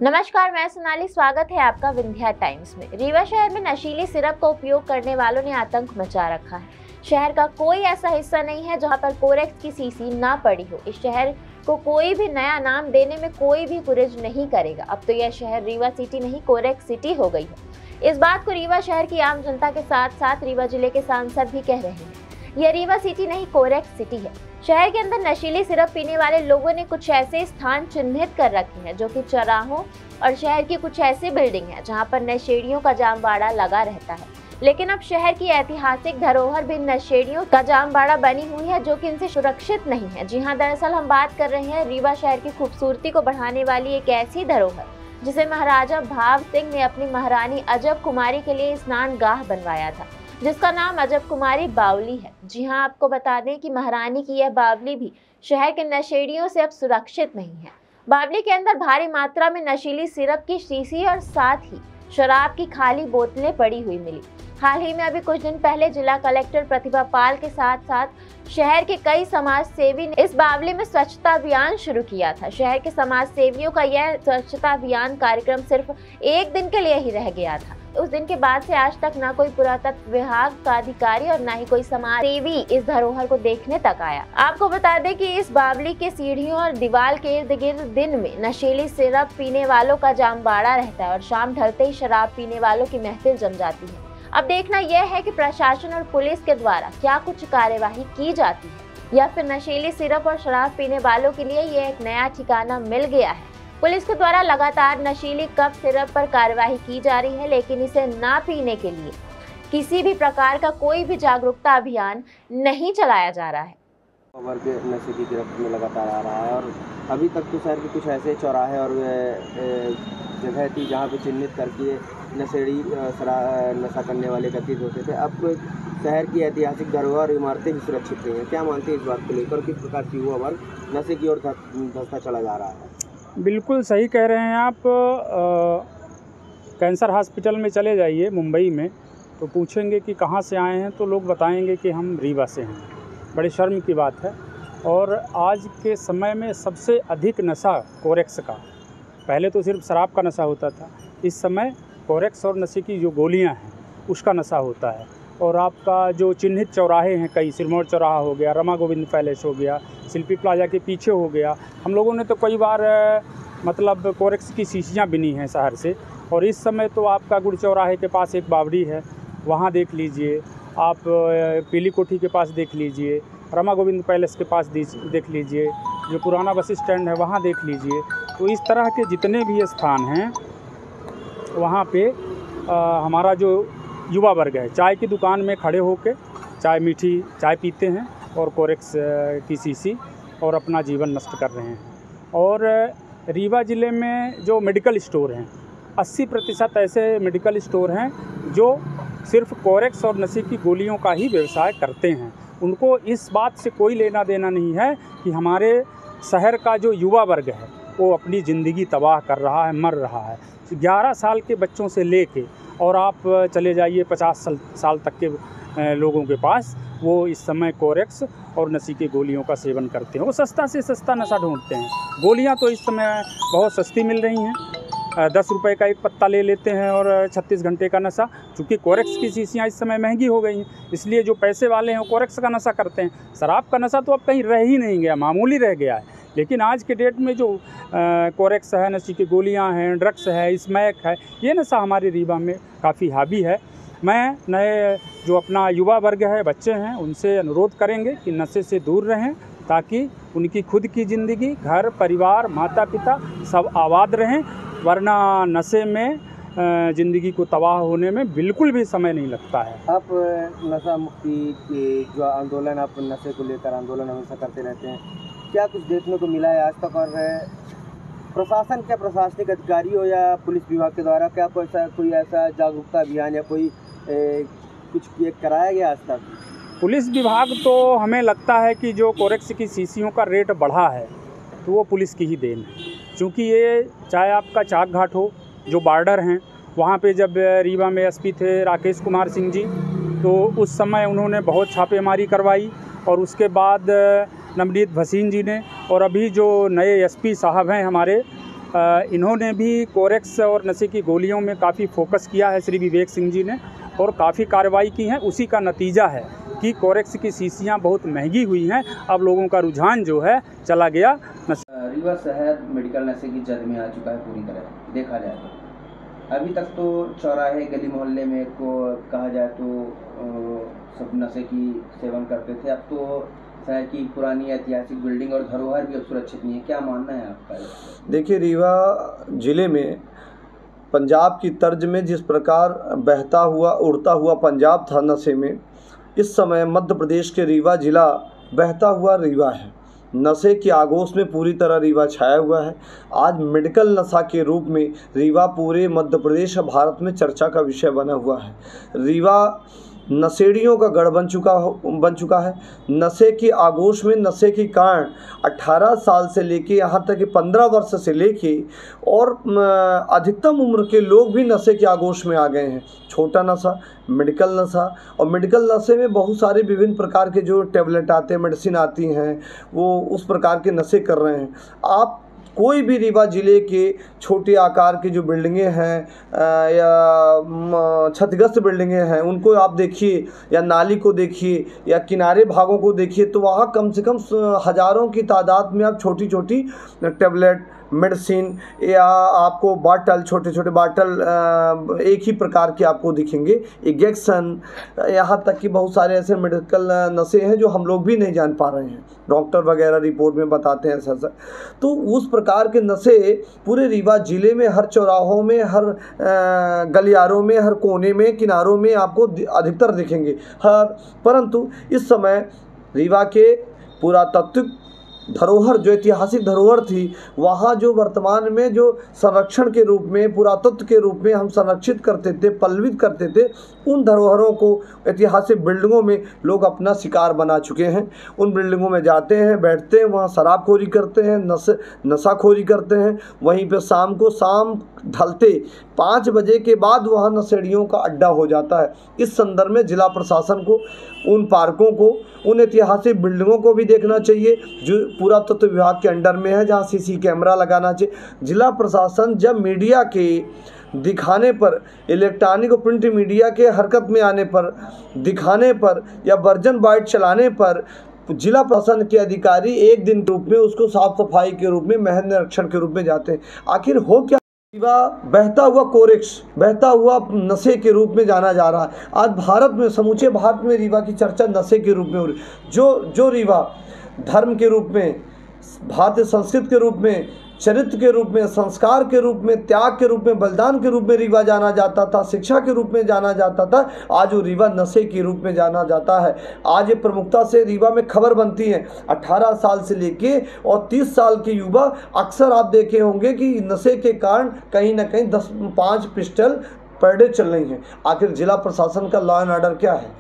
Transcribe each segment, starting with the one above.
नमस्कार, मैं सोनाली। स्वागत है आपका विंध्या टाइम्स में। रीवा शहर में नशीली सिरप का उपयोग करने वालों ने आतंक मचा रखा है। शहर का कोई ऐसा हिस्सा नहीं है जहां पर कोरेक्स की शीशी ना पड़ी हो। इस शहर को कोई भी नया नाम देने में कोई भी गुरेज नहीं करेगा। अब तो यह शहर रीवा सिटी नहीं, कोरेक्स सिटी हो गई है। इस बात को रीवा शहर की आम जनता के साथ साथ रीवा जिले के सांसद भी कह रहे हैं। यह रीवा सिटी नहीं, कोरेक्स सिटी है। शहर के अंदर नशीली सिरप पीने वाले लोगों ने कुछ ऐसे स्थान चिन्हित कर रखे हैं जो कि चौराहों और शहर की कुछ ऐसी बिल्डिंग है जहां पर नशेड़ियों का जामबाड़ा लगा रहता है। लेकिन अब शहर की ऐतिहासिक धरोहर भी नशेड़ियों का जामबाड़ा बनी हुई है जो कि इनसे सुरक्षित नहीं है। जी हाँ, दरअसल हम बात कर रहे हैं रीवा शहर की खूबसूरती को बढ़ाने वाली एक ऐसी धरोहर जिसे महाराजा भाव सिंह ने अपनी महारानी अजब कुमारी के लिए स्नान गाह बनवाया था, जिसका नाम अजब कुमारी बावली है। जी हाँ, आपको बता दें कि महारानी की यह बावली भी शहर के नशेड़ियों से अब सुरक्षित नहीं है। बावली के अंदर भारी मात्रा में नशीली सिरप की शीशी और साथ ही शराब की खाली बोतलें पड़ी हुई मिली। हाल ही में अभी कुछ दिन पहले जिला कलेक्टर प्रतिभा पाल के साथ साथ शहर के कई समाज सेवी ने इस बावली में स्वच्छता अभियान शुरू किया था। शहर के समाज सेवियों का यह स्वच्छता अभियान कार्यक्रम सिर्फ एक दिन के लिए ही रह गया था। उस दिन के बाद से आज तक ना कोई पुरातत्व विभाग का अधिकारी और ना ही कोई समाज सेवी इस धरोहर को देखने तक आया। आपको बता दें कि इस बावली के सीढ़ियों और दीवार के इर्द गिर्द दिन में नशीली सिरप पीने वालों का जामबाड़ा रहता है और शाम ढलते ही शराब पीने वालों की महफिल जम जाती है। अब देखना यह है कि प्रशासन और पुलिस के द्वारा क्या कुछ कार्यवाही की जाती है या फिर नशीली सिरप और शराब पीने वालों के लिए यह एक नया ठिकाना मिल गया है। पुलिस के द्वारा लगातार नशीली कफ सिरप पर कार्यवाही की जा रही है, लेकिन इसे ना पीने के लिए किसी भी प्रकार का कोई भी जागरूकता अभियान नहीं चलाया जा रहा है। वर्ग नशे की गिरफ्त में लगातार आ रहा है और अभी तक तो शहर के कुछ ऐसे चौराहे और जगह थी जहाँ पे चिन्हित करके नशेड़ी नशा करने वाले एकत्रित होते थे। अब शहर की ऐतिहासिक धरोहर और इमारतें भी सुरक्षित नहीं हैं। क्या मानते हैं इस बात को लेकर, किस प्रकार की युवा वर्ग नशे की ओर धंसता चला जा रहा है? बिल्कुल सही कह रहे हैं आप। कैंसर हॉस्पिटल में चले जाइए मुंबई में, तो पूछेंगे कि कहाँ से आए हैं तो लोग बताएंगे कि हम रीवा से हैं। बड़ी शर्म की बात है। और आज के समय में सबसे अधिक नशा कोरेक्स का, पहले तो सिर्फ शराब का नशा होता था, इस समय कोरेक्स और नशे की जो गोलियां हैं उसका नशा होता है। और आपका जो चिन्हित चौराहे हैं, कई सिरमौर चौराहा हो गया, रमा गोविंद पैलेस हो गया, शिल्पी प्लाजा के पीछे हो गया, हम लोगों ने तो कई बार मतलब कोरेक्स की शीशियाँ बिनी हैं शहर से। और इस समय तो आपका गुड़ चौराहे के पास एक बावड़ी है, वहाँ देख लीजिए, आप पीली कोठी के पास देख लीजिए, रमा गोविंद पैलेस के पास देख लीजिए, जो पुराना बस स्टैंड है वहाँ देख लीजिए। तो इस तरह के जितने भी स्थान हैं वहाँ पे हमारा जो युवा वर्ग है, चाय की दुकान में खड़े होकर चाय मीठी चाय पीते हैं और कोरेक्स की शीशी और अपना जीवन नष्ट कर रहे हैं। और रीवा ज़िले में जो मेडिकल स्टोर हैं, 80% ऐसे मेडिकल स्टोर हैं जो सिर्फ कोरेक्स और नशे की गोलियों का ही व्यवसाय करते हैं। उनको इस बात से कोई लेना देना नहीं है कि हमारे शहर का जो युवा वर्ग है वो अपनी ज़िंदगी तबाह कर रहा है, मर रहा है। 11 साल के बच्चों से लेके और आप चले जाइए 50 साल तक के लोगों के पास, वो इस समय कोरेक्स और नशे की गोलियों का सेवन करते हैं। वो सस्ता से सस्ता नशा ढूंढते हैं। गोलियां तो इस समय बहुत सस्ती मिल रही हैं, 10 रुपये का एक पत्ता ले लेते हैं और 36 घंटे का नशा। चूँकि कोरेक्स की शीशियाँ इस समय महंगी हो गई हैं, इसलिए जो पैसे वाले हैं वो कोरेक्स का नशा करते हैं। शराब का नशा तो अब कहीं रह ही नहीं गया, मामूली रह गया है। लेकिन आज के डेट में जो कोरेक्स है, नशे की गोलियां हैं, ड्रग्स है, स्मैक है, ये नशा हमारे रीवा में काफ़ी हावी है। मैं नए जो अपना युवा वर्ग है, बच्चे हैं, उनसे अनुरोध करेंगे कि नशे से दूर रहें ताकि उनकी खुद की ज़िंदगी, घर परिवार, माता पिता सब आबाद रहें। वरना नशे में ज़िंदगी को तबाह होने में बिल्कुल भी समय नहीं लगता है। आप नशा मुक्ति के जो आंदोलन, आप नशे को लेकर आंदोलन हमेशा करते रहते हैं, क्या कुछ देखने को मिला है आज तक? और प्रशासन, क्या प्रशासनिक अधिकारी हो या पुलिस विभाग के द्वारा क्या कोई ऐसा जागरूकता अभियान या कोई कुछ कराया गया आज तक? पुलिस विभाग तो हमें लगता है कि जो कोरेक्स की शीशियों का रेट बढ़ा है तो वो पुलिस की ही देन है। क्योंकि ये चाहे आपका चाक घाट हो, जो बॉर्डर हैं, वहाँ पे जब रीवा में एसपी थे राकेश कुमार सिंह जी, तो उस समय उन्होंने बहुत छापेमारी करवाई। और उसके बाद नवनीत भसीन जी ने, और अभी जो नए एसपी साहब हैं हमारे इन्होंने भी कोरेक्स और नशे की गोलियों में काफ़ी फोकस किया है श्री विवेक सिंह जी ने, और काफ़ी कार्रवाई की है। उसी का नतीजा है कि कोरेक्स की शीशियाँ बहुत महंगी हुई हैं। अब लोगों का रुझान जो है चला गया रीवा शहर मेडिकल नशे की जद में आ चुका है पूरी तरह देखा जाए तो। अभी तक तो चौराहे गली मोहल्ले में को कहा जाए तो सब नशे की सेवन करते थे। अब तो शहर की पुरानी ऐतिहासिक बिल्डिंग और धरोहर भी अब सुरक्षित नहीं है। क्या मानना है आपका? देखिए, रीवा ज़िले में पंजाब की तर्ज में जिस प्रकार बहता हुआ उड़ता हुआ पंजाब था नशे में, इस समय मध्य प्रदेश के रीवा ज़िला बहता हुआ रीवा है। नशे की आगोश में पूरी तरह रीवा छाया हुआ है। आज मेडिकल नशा के रूप में रीवा पूरे मध्य प्रदेश और भारत में चर्चा का विषय बना हुआ है। रीवा नशेड़ियों का गढ़ बन चुका है। नशे की आगोश में नशे के कारण 18 साल से लेके यहाँ तक कि 15 वर्ष से लेके और अधिकतम उम्र के लोग भी नशे के आगोश में आ गए हैं। छोटा नशा, मेडिकल नशा, और मेडिकल नशे में बहुत सारे विभिन्न प्रकार के जो टैबलेट आते हैं, मेडिसिन आती हैं, वो उस प्रकार के नशे कर रहे हैं। आप कोई भी रीवा ज़िले के छोटे आकार की जो बिल्डिंगें हैं या क्षतिग्रस्त बिल्डिंगें हैं, उनको आप देखिए, या नाली को देखिए, या किनारे भागों को देखिए, तो वहाँ कम से कम हज़ारों की तादाद में आप छोटी छोटी टैबलेट, मेडिसिन या आपको बाटल, छोटे छोटे बाटल एक ही प्रकार के आपको दिखेंगे, इंजेक्शन, यहाँ तक कि बहुत सारे ऐसे मेडिकल नशे हैं जो हम लोग भी नहीं जान पा रहे हैं। डॉक्टर वगैरह रिपोर्ट में बताते हैं ऐसा। तो उस प्रकार के नशे पूरे रीवा ज़िले में हर चौराहों में, हर गलियारों में, हर कोने में, किनारों में आपको अधिकतर दिखेंगे। परंतु इस समय रीवा के पुरातात्विक धरोहर, जो ऐतिहासिक धरोहर थी, वहाँ जो वर्तमान में जो संरक्षण के रूप में, पुरातत्व के रूप में हम संरक्षित करते थे, पल्लवित करते थे, उन धरोहरों को ऐतिहासिक बिल्डिंगों में लोग अपना शिकार बना चुके हैं। उन बिल्डिंगों में जाते हैं, बैठते हैं, वहाँ शराबखोरी करते हैं, नशाखोरी करते हैं। वहीं पे शाम ढलते 5 बजे के बाद वहाँ नशेड़ियों का अड्डा हो जाता है। इस संदर्भ में जिला प्रशासन को उन पार्कों को, उन ऐतिहासिक बिल्डिंगों को भी देखना चाहिए जो पुरातत्व विभाग के अंडर में है, जहाँ सीसी कैमरा लगाना चाहिए। जिला प्रशासन जब मीडिया के दिखाने पर, इलेक्ट्रॉनिक और प्रिंट मीडिया के हरकत में आने पर, दिखाने पर या वर्जन बाइट चलाने पर जिला प्रशासन के अधिकारी एक दिन के रूप में उसको साफ सफाई के रूप में, महल निरीक्षण के रूप में जाते हैं। आखिर हो क्या? रीवा बहता हुआ कोरेक्स, बहता हुआ नशे के रूप में जाना जा रहा है। आज भारत में, समूचे भारत में रीवा की चर्चा नशे के रूप में हो रही। जो रीवा धर्म के रूप में, भारतीय संस्कृति के रूप में, चरित्र के रूप में, संस्कार के रूप में, त्याग के रूप में, बलिदान के रूप में रीवा जाना जाता था, शिक्षा के रूप में जाना जाता था, आज वो रीवा नशे के रूप में जाना जाता है। आज ये प्रमुखता से रीवा में खबर बनती है। 18 साल से लेके और 30 साल के युवा अक्सर आप देखे होंगे कि नशे के कारण कहीं ना कहीं 5 पिस्टल पर डे चल रही हैं। आखिर जिला प्रशासन का लॉ एंड ऑर्डर क्या है?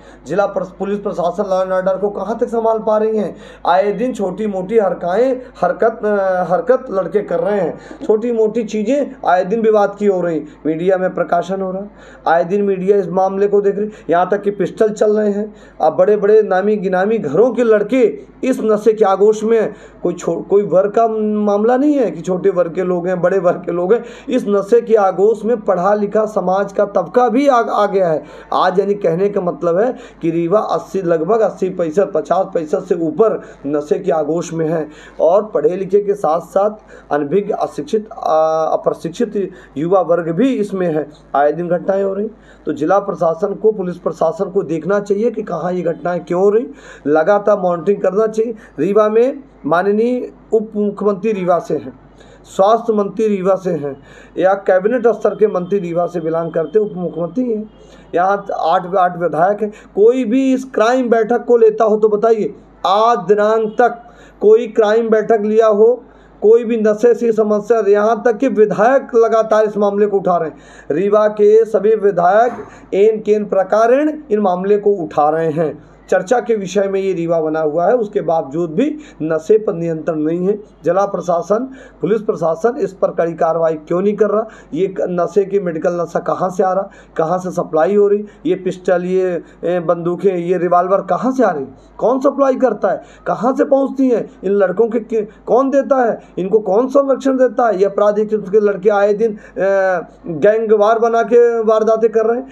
पुलिस प्रशासन लॉ एंड ऑर्डर को कहाँ तक संभाल पा रही हैं? आए दिन छोटी मोटी हरकत लड़के कर रहे हैं, छोटी मोटी चीज़ें आए दिन विवाद की हो रही, मीडिया में प्रकाशन हो रहा है, आए दिन मीडिया इस मामले को देख रही, यहाँ तक कि पिस्टल चल रहे हैं। अब बड़े बड़े नामी गिनामी घरों के लड़के इस नशे के आगोश में, कोई वर्ग का मामला नहीं है कि छोटे वर्ग के लोग हैं, बड़े वर्ग के लोग हैं, इस नशे के आगोश में पढ़ा लिखा समाज का तबका भी आ गया है आज। यानी कहने का मतलब है कि रीवा लगभग 80%, 50% से ऊपर नशे के आगोश में है। और पढ़े लिखे के साथ साथ अनभिज्ञ, अशिक्षित, अप्रशिक्षित युवा वर्ग भी इसमें है। आए दिन घटनाएं हो रही, तो जिला प्रशासन को, पुलिस प्रशासन को देखना चाहिए कि कहाँ ये घटनाएं क्यों हो रही, लगातार मॉनिटरिंग करना चाहिए। रीवा में माननीय उप मुख्यमंत्री रीवा से हैं, स्वास्थ्य मंत्री रीवा से हैं, या कैबिनेट स्तर के मंत्री रीवा से बिलोंग करते उप मुख्यमंत्री हैं। यहाँ 8 विधायक हैं। कोई भी इस क्राइम बैठक को लेता हो तो बताइए, आज दिनांक तक कोई क्राइम बैठक लिया हो, कोई भी नशे से समस्या, यहाँ तक कि विधायक लगातार इस मामले को उठा रहे हैं। रीवा के सभी विधायक एन केन प्रकारेण इन मामले को उठा रहे हैं। चर्चा के विषय में ये रीवा बना हुआ है, उसके बावजूद भी नशे पर नियंत्रण नहीं है। जिला प्रशासन, पुलिस प्रशासन इस पर कड़ी कार्रवाई क्यों नहीं कर रहा? ये नशे की मेडिकल नशा कहाँ से आ रहा, कहाँ से सप्लाई हो रही? ये पिस्टल, ये बंदूकें, ये रिवाल्वर कहाँ से आ रही? कौन सप्लाई करता है? कहाँ से पहुँचती हैं? इन लड़कों के कौन देता है? इनको कौन संरक्षण देता है? ये अपराधी के लड़के आए दिन गैंगवार बना के वारदातें कर रहे हैं,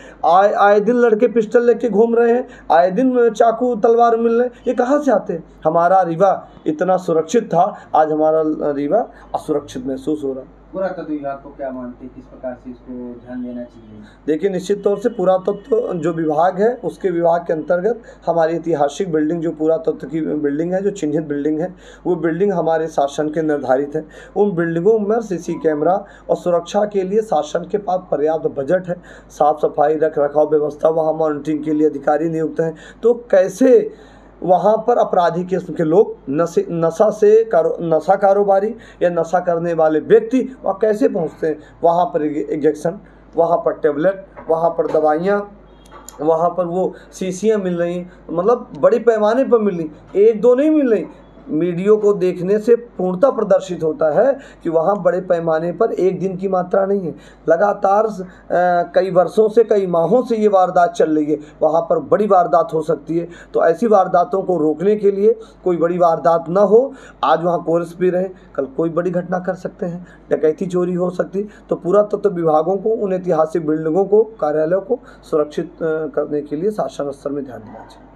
आए दिन लड़के पिस्टल लेके घूम रहे हैं, आए दिन चाकू तलवार मिल रहे हैं। ये कहाँ से आते हैं? हमारा रीवा इतना सुरक्षित था, आज हमारा रीवा असुरक्षित महसूस हो रहा है। पुरातत्व विभाग को क्या मानते हैं, किस प्रकार से इसको ध्यान देना चाहिए? देखिए, निश्चित तौर से पुरातत्व जो विभाग है, उसके विभाग के अंतर्गत हमारी ऐतिहासिक बिल्डिंग, जो पुरातत्व की बिल्डिंग है, जो चिन्हित बिल्डिंग है, वो बिल्डिंग हमारे शासन के निर्धारित है। उन बिल्डिंगों में सीसी कैमरा और सुरक्षा के लिए शासन के पास पर्याप्त बजट है, साफ सफाई, रख रखाव व्यवस्था, वहाँ मॉनिटरिंग के लिए अधिकारी नियुक्त हैं। तो कैसे वहाँ पर अपराधी किस्म के लोग नशा कारोबारी या नशा करने वाले व्यक्ति वहाँ कैसे पहुँचते हैं? वहाँ पर इंजेक्शन, वहाँ पर टेबलेट, वहाँ पर दवाइयाँ, वहाँ पर वो शीशियाँ मिल रही, मतलब बड़े पैमाने पर मिल रही, एक दो नहीं मिल रही। वीडियो को देखने से पूर्णतः प्रदर्शित होता है कि वहाँ बड़े पैमाने पर एक दिन की मात्रा नहीं है, लगातार कई वर्षों से, कई माहों से ये वारदात चल रही है। वहाँ पर बड़ी वारदात हो सकती है। तो ऐसी वारदातों को रोकने के लिए, कोई बड़ी वारदात ना हो, आज वहाँ कोरस भी रहे, कल कोई बड़ी घटना कर सकते हैं, डकैती चोरी हो सकती। तो पुरातत्व विभागों को, उन ऐतिहासिक बिल्डिंगों को, कार्यालयों को सुरक्षित करने के लिए शासन स्तर में ध्यान देना चाहिए।